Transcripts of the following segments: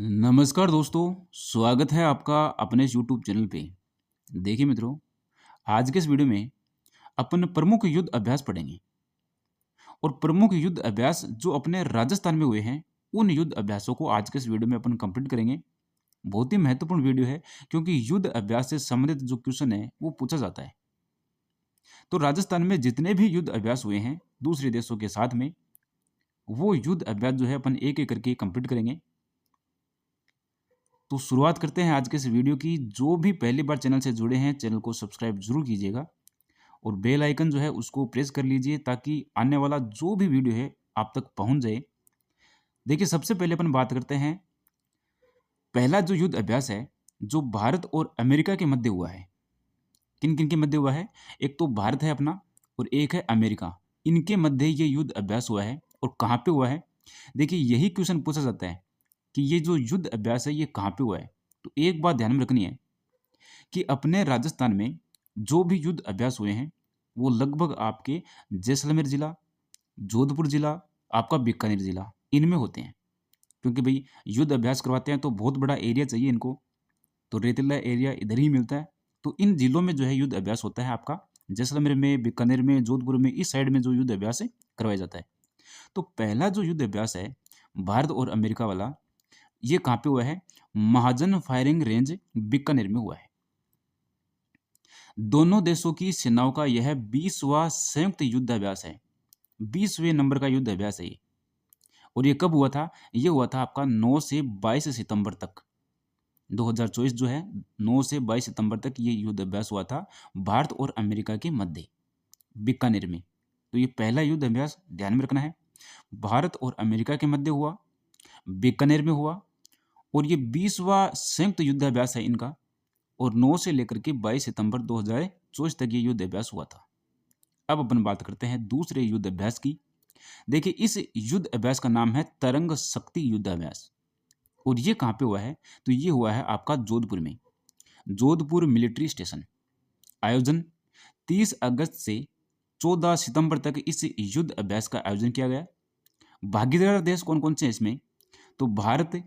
नमस्कार दोस्तों, स्वागत है आपका अपने इस यूट्यूब चैनल पे। देखिए मित्रों, आज के इस वीडियो में अपन प्रमुख युद्ध अभ्यास पढ़ेंगे और प्रमुख युद्ध अभ्यास जो अपने राजस्थान में हुए हैं, उन युद्ध अभ्यासों को आज के इस वीडियो में अपन कंप्लीट करेंगे। बहुत ही महत्वपूर्ण वीडियो है क्योंकि युद्ध अभ्यास से संबंधित जो क्वेश्चन है, वो पूछा जाता है। तो राजस्थान में जितने भी युद्ध अभ्यास हुए हैं दूसरे देशों के साथ में, वो युद्ध अभ्यास जो है अपन एक-एक करके कंप्लीट करेंगे। तो शुरुआत करते हैं आज के इस वीडियो की। जो भी पहली बार चैनल से जुड़े हैं, चैनल को सब्सक्राइब जरूर कीजिएगा और बेल आइकन जो है उसको प्रेस कर लीजिए ताकि आने वाला जो भी वीडियो है आप तक पहुंच जाए। देखिए, सबसे पहले अपन बात करते हैं, पहला जो युद्ध अभ्यास है जो भारत और अमेरिका के मध्य हुआ है। किन किन के मध्य हुआ है? एक तो भारत है अपना और एक है अमेरिका। इनके मध्य ये युद्ध अभ्यास हुआ है और कहाँ पे हुआ है? देखिए, यही क्वेश्चन पूछा जाता है कि ये जो युद्ध अभ्यास है ये कहाँ पे हुआ है। तो एक बात ध्यान में रखनी है कि अपने राजस्थान में जो भी युद्ध अभ्यास हुए हैं वो लगभग आपके जैसलमेर जिला, जोधपुर जिला, आपका बीकानेर जिला, इनमें होते हैं। क्योंकि भाई युद्ध अभ्यास करवाते हैं तो बहुत बड़ा एरिया चाहिए इनको, तो रेतीला एरिया इधर ही मिलता है। तो इन जिलों में जो है युद्ध अभ्यास होता है आपका, जैसलमेर में, बीकानेर में, जोधपुर में, इस साइड में जो युद्ध अभ्यास है करवाया जाता है। तो पहला जो युद्ध अभ्यास है भारत और अमेरिका वाला, ये कहाँ पे हुआ है? महाजन फायरिंग रेंज बीकानेर में हुआ है। दोनों देशों की सेनाओं का यह 20वां संयुक्त युद्धाभ्यास है। 20वें नंबर का युद्ध अभ्यास है ये। और ये कब हुआ था? ये हुआ था आपका 9 से 22 सितंबर तक। 2024 जो है 9 से 22 सितंबर तक ये युद्ध अभ्यास हुआ था भारत और अमेरिका के मध्य, बीकानेर में। तो ये पहला युद्ध अभ्यास ध्यान में रखना है। भारत और अमेरिका के मध्य हुआ, बीकानेर में हुआ और ये 20वां संयुक्त युद्धाभ्यास है इनका। और 9 से लेकर के 22 सितंबर 2024 तक ये युद्ध अभ्यास हुआ था। अब अपन बात करते हैं दूसरे युद्ध अभ्यास की। देखिए, इस युद्ध अभ्यास का नाम है तरंग शक्ति युद्धाभ्यास। और ये कहाँ पे हुआ है? तो ये हुआ है आपका जोधपुर में, जोधपुर मिलिट्री स्टेशन। आयोजन 30 अगस्त से 14 सितंबर तक इस युद्ध अभ्यास का आयोजन किया गया। भागीदार देश कौन कौन से हैं इसमें? तो Bharat,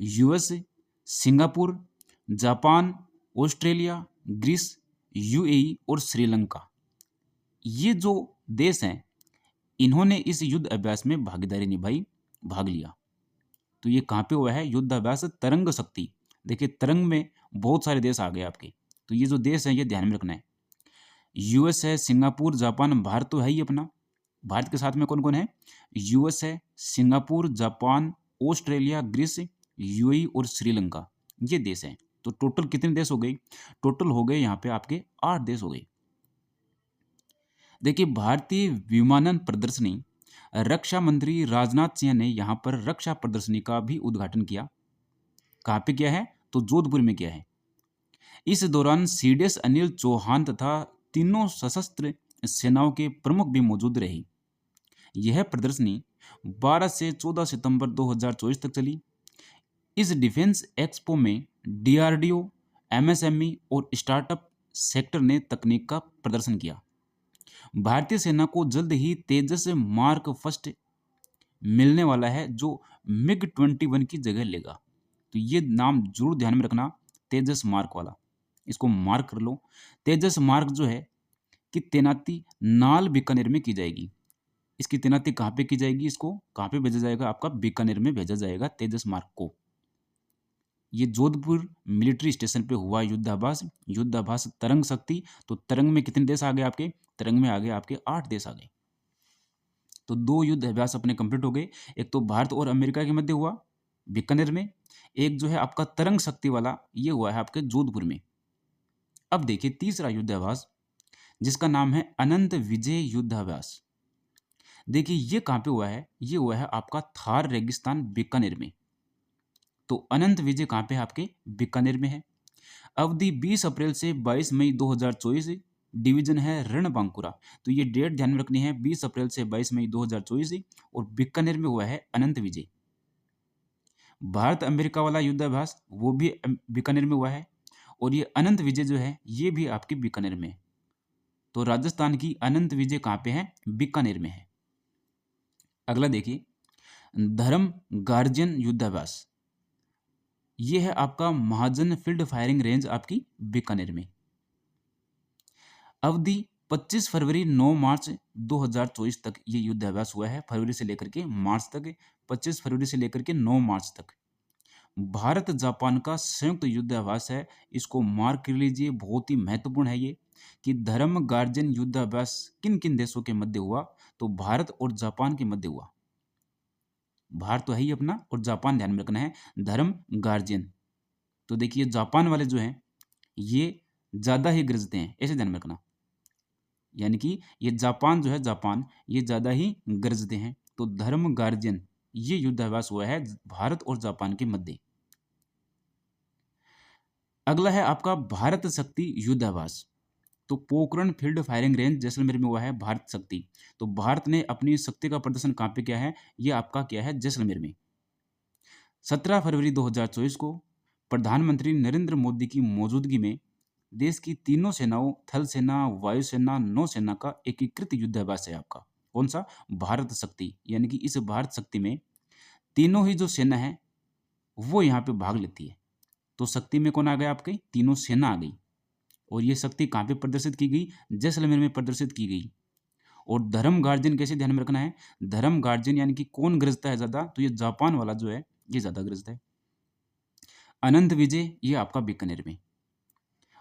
US, Singapore, Japan, Australia, Greece, UAE और श्रीलंका, ये जो देश हैं इन्होंने इस युद्ध अभ्यास में भागीदारी निभाई, भाग लिया। तो ये कहाँ पे हुआ है? युद्ध अभ्यास तरंग शक्ति। देखिए, तरंग में बहुत सारे देश आ गए आपके, तो ये जो देश हैं ये ध्यान में रखना है। यूएस है, सिंगापुर, जापान, भारत तो है ही अपना। भारत के साथ में कौन कौन है? यूएस है, Singapore, Japan, Australia, Greece, UAE और श्रीलंका, ये देश हैं। तो टोटल कितने देश हो गए? टोटल हो गए यहाँ पे आपके 8 देश हो गए। देखिए, भारतीय विमानन प्रदर्शनी, रक्षा मंत्री राजनाथ सिंह ने यहाँ पर रक्षा प्रदर्शनी का भी उद्घाटन किया। कहाँ पे किया है? तो जोधपुर में किया है। इस दौरान सीडीएस अनिल चौहान तथा तीनों सशस्त्र सेनाओं के प्रमुख भी मौजूद रहे। यह प्रदर्शनी 12 से 14 सितंबर 2024 तक चली। इस डिफेंस एक्सपो में डीआरडीओ, एमएसएमई और स्टार्टअप सेक्टर ने तकनीक का प्रदर्शन किया। भारतीय सेना को जल्द ही तेजस मार्क फर्स्ट मिलने वाला है जो मिग 21 की जगह लेगा। तो ये नाम जरूर ध्यान में रखना, तेजस मार्क वाला, इसको मार्क कर लो। तेजस मार्क जो है कि तैनाती नाल बीकानेर में की जाएगी। इसकी तैनाती कहाँ पे की जाएगी? इसको कहाँ पे भेजा जाएगा? आपका बीकानेर में भेजा जाएगा तेजस मार्क को। ये जोधपुर मिलिट्री स्टेशन पे हुआ युद्धाभ्यास, युद्धाभ्यास तरंग शक्ति। तो तरंग में कितने देश आ गए आपके? तरंग में आ गए आपके 8 देश आ गए। तो 2 युद्ध अभ्यास अपने कंप्लीट हो गए। एक तो भारत और अमेरिका के मध्य हुआ बीकानेर में, एक जो है आपका तरंग शक्ति वाला ये हुआ है आपके जोधपुर में। अब देखिए तीसरा युद्धाभ्यास जिसका नाम है अनंत विजय युद्धाभ्यास। देखिए ये कहाँ पे हुआ है? ये हुआ है आपका थार रेगिस्तान बीकानेर में। तो अनंत विजय कहाँ पे है? आपके बीकानेर में है। अवधि 20 अप्रैल से 22 मई 2024। डिवीजन है रणबांकुरा। तो ये डेट ध्यान में रखनी है, 20 अप्रैल से 22 मई 2024 और बीकानेर में हुआ है अनंत विजय। भारत अमेरिका वाला युद्धाभ्यास वो भी बीकानेर में हुआ है और ये अनंत विजय जो है ये भी आपके बीकानेर में है। तो राजस्थान की अनंत विजय कहाँ पे है? बीकानेर में है। अगला देखिए, धर्म गार्जियन युद्धाभ्यास। ये है आपका महाजन फील्ड फायरिंग रेंज आपकी बीकानेर में। अवधि 25 फरवरी 9 मार्च 2024 तक ये युद्धाभ्यास हुआ है। फरवरी से लेकर के मार्च तक, 25 फरवरी से लेकर के 9 मार्च तक भारत जापान का संयुक्त युद्धाभ्यास है। इसको मार्क कर लीजिए, बहुत ही महत्वपूर्ण है ये कि धर्म गार्जियन युद्धाभ्यास किन किन देशों के मध्य हुआ, तो भारत और जापान के मध्य हुआ। भारत तो है ही अपना, और जापान ध्यान में रखना है, धर्म गार्जियन। तो देखिए जापान वाले जो हैं ये ज़्यादा ही गरजते हैं, ऐसे ध्यान में रखना। यानी कि ये जापान जो है, जापान ये ज़्यादा ही गरजते हैं। तो धर्म गार्जियन ये युद्धाभ्यास हुआ है भारत और जापान के मध्य। अगला है आपका भारत शक्ति युद्धाभ्यास। तो Pokhran field firing range Jaisalmer में हुआ है भारत शक्ति। तो भारत ने अपनी शक्ति का प्रदर्शन कहाँ पे किया है, ये आपका किया है जैसलमेर में। 17 फरवरी 2024 को प्रधानमंत्री नरेंद्र मोदी की मौजूदगी में देश की तीनों सेनाओं, थल सेना, वायुसेना, नौसेना का एकीकृत युद्धाभ्यास है आपका। कौन सा? भारत शक्ति। यानी कि इस भारत शक्ति में तीनों ही जो सेना है वो यहाँ पे भाग लेती है। तो शक्ति में कौन आ गया आपके? तीनों सेना आ गई। और ये शक्ति कहाँ पे प्रदर्शित की गई? जैसलमेर में प्रदर्शित की गई। और धर्म गार्जियन कैसे ध्यान में रखना है? धर्म गार्जियन यानी कि कौन गरजता है ज्यादा, तो ये जापान वाला जो है ये ज्यादा गरजता है। अनंत विजय ये आपका बीकानेर में।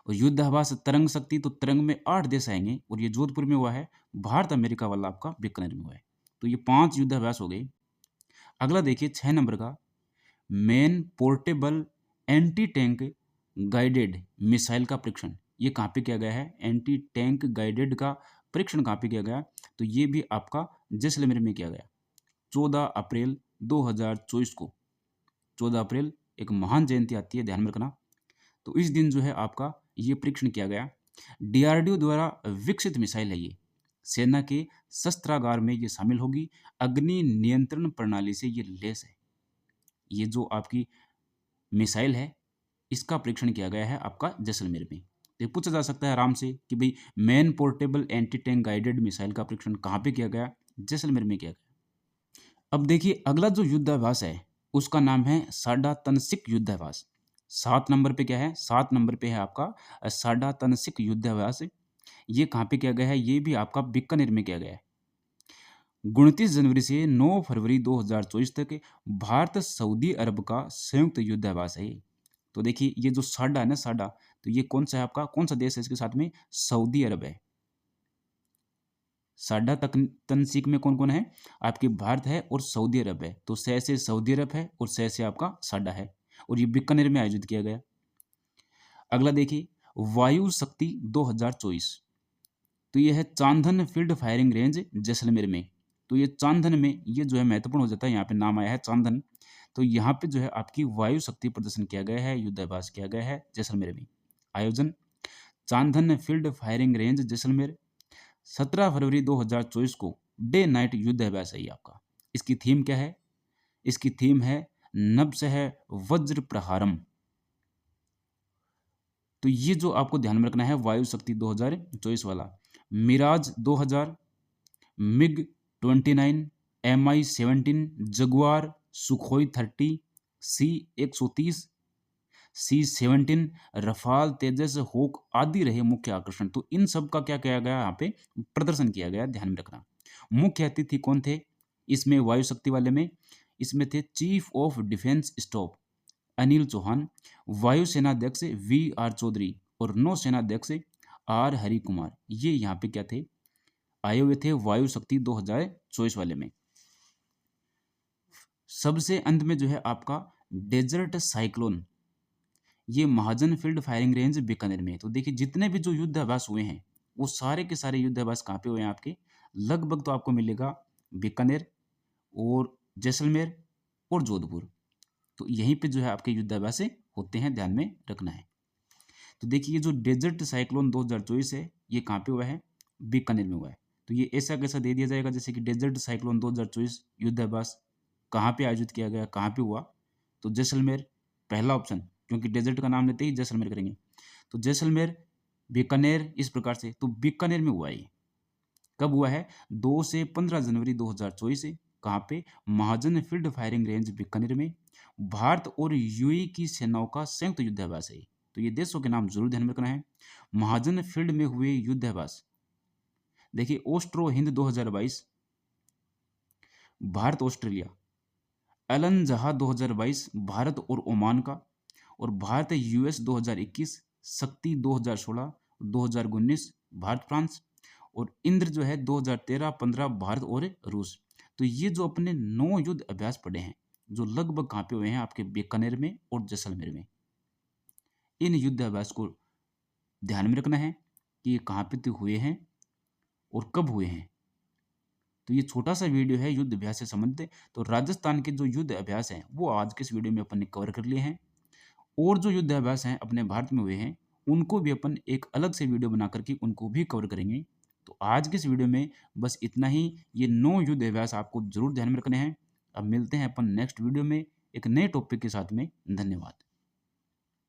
और युद्धाभ्यास तरंग शक्ति, तो तरंग में 8 देश आएंगे और ये जोधपुर में हुआ है। भारत अमेरिका वाला आपका बीकानेर में हुआ है। तो ये 5 युद्धाभ्यास हो गए। अगला देखिए 6 नंबर का, main portable anti tank guided missile का परीक्षण। ये कहाँ पे किया गया है? एंटी टैंक गाइडेड का परीक्षण कहाँ पे किया गया? तो ये भी आपका जैसलमेर में किया गया 14 अप्रैल 2024 को। 14 अप्रैल एक महान जयंती आती है, ध्यान में रखना। तो इस दिन जो है आपका ये परीक्षण किया गया। डीआरडीओ द्वारा विकसित मिसाइल है ये। सेना के शस्त्रागार में ये शामिल होगी। अग्नि नियंत्रण प्रणाली से ये लैस है। ये जो आपकी मिसाइल है इसका परीक्षण किया गया है आपका जैसलमेर में। तो ये पूछा जा सकता है आराम से कि भाई man portable anti tank guided missile का परीक्षण कहाँ पे किया गया? जैसलमेर में किया गया। अब देखिए अगला जो युद्धाभ्यास है उसका नाम है साडा तनसिक युद्धाभ्यास। 7 नंबर पे क्या है? 7 नंबर पे है आपका साडा तनसिक युद्धाभ्यास। ये कहाँ पे किया गया है? ये भी आपका बीकानेर में किया गया है। 29 जनवरी से 9 फरवरी 2024 तक भारत सऊदी अरब का संयुक्त युद्धाभ्यास है ये। तो देखिए ये जो साडा है ना, साडा, तो ये कौन सा है आपका? कौन सा देश है इसके साथ में? सऊदी अरब है। साडा तनसीक में कौन कौन है? आपके भारत है और सऊदी अरब है। तो से सऊदी अरब है और से आपका साडा है। और ये बीकानेर में आयोजित किया गया। अगला देखिए वायु शक्ति 2024। तो ये है चांदन फील्ड फायरिंग रेंज जैसलमेर में। तो ये चांदन में ये जो है महत्वपूर्ण हो जाता है, यहाँ पे नाम आया है चांदन। तो यहाँ पे जो है आपकी वायु शक्ति प्रदर्शन किया गया है, युद्धाभ्यास किया गया है जैसलमेर में। आयोजन चांदन फील्ड फायरिंग रेंज जैसलमेर। 17 फरवरी 2024 को डे नाइट युद्धाभ्यास है ये आपका। इसकी थीम क्या है? इसकी थीम है नभसह वज्र प्रहारम। तो ये जो आपको ध्यान में रखना है वायु शक्ति 2024 वाला। Mirage 2000, MiG 29, MI-17, Jaguar, Sukhoi 30, C-130, C-17, Rafale, Tejas, Hawk आदि रहे मुख्य आकर्षण। तो इन सब का क्या किया गया? यहाँ पे प्रदर्शन किया गया, ध्यान में रखना। मुख्य अतिथि कौन थे इसमें? वायु शक्ति वाले में इसमें थे chief of defence staff Anil Chauhan, वायुसेनाध्यक्ष VR चौधरी और नौसेनाध्यक्ष R हरि कुमार। ये यहाँ पे क्या थे? आए हुए थे वायु शक्ति 2024 वाले में। सबसे अंत में जो है आपका डेजर्ट साइक्लोन, ये महाजन फील्ड फायरिंग रेंज बीकानेर में। तो देखिए जितने भी जो युद्धाभ्यास हुए हैं वो सारे के सारे युद्धाभ्यास कहाँ पे हुए हैं आपके? लगभग तो आपको मिलेगा बीकानेर और जैसलमेर और जोधपुर। तो यहीं पे जो है आपके युद्धाभ्यास होते हैं, ध्यान में रखना है। तो देखिए ये जो डेजर्ट साइक्लोन 2024 है ये कहाँ पे हुआ है? बीकानेर में हुआ है। तो ये ऐसा कैसा दे दिया जाएगा जैसे कि डेजर्ट साइक्लोन 2024 युद्धाभ्यास कहाँ पे आयोजित किया गया, कहाँ पे हुआ? तो जैसलमेर पहला ऑप्शन, क्योंकि डेजर्ट का नाम लेते ही जैसलमेर करेंगे। तो जैसलमेर, बीकानेर, इस प्रकार से। तो बीकानेर में हुआ ये। कब हुआ है? 2 से 15 जनवरी 2024 से। कहाँ पे? महाजन फील्ड फायरिंग रेंज बीकानेर में। भारत और यूएई की सेनाओं का संयुक्त युद्धाभ्यास है। तो ये देशों के नाम जरूर ध्यान में रखना है। महाजन फील्ड में हुए युद्धाभ्यास, देखिए ओस्ट्रो हिंद 2022, भारत ऑस्ट्रेलिया, एलन जहा 2022 भारत और ओमान का, और भारत यूएस 2021, शक्ति 2016, 2019 भारत फ्रांस, और इंद्र जो है 2013-15 भारत और रूस। तो ये जो अपने 9 युद्ध अभ्यास पड़े हैं, जो लगभग कहाँ पे हुए हैं, आपके बीकानेर में और जैसलमेर में। इन युद्ध अभ्यास को ध्यान में रखना है कि ये कहाँ पे हुए हैं और कब हुए हैं। तो ये छोटा सा वीडियो है युद्ध अभ्यास से संबंधित। तो राजस्थान के जो युद्ध अभ्यास हैं वो आज के इस वीडियो में अपन ने कवर कर लिए हैं, और जो युद्ध अभ्यास हैं अपने भारत में हुए हैं उनको भी अपन एक अलग से वीडियो बना करके उनको भी कवर करेंगे। तो आज के इस वीडियो में बस इतना ही। ये 9 युद्ध अभ्यास आपको जरूर ध्यान में रखने हैं। अब मिलते हैं अपन नेक्स्ट वीडियो में एक नए टॉपिक के साथ में। धन्यवाद।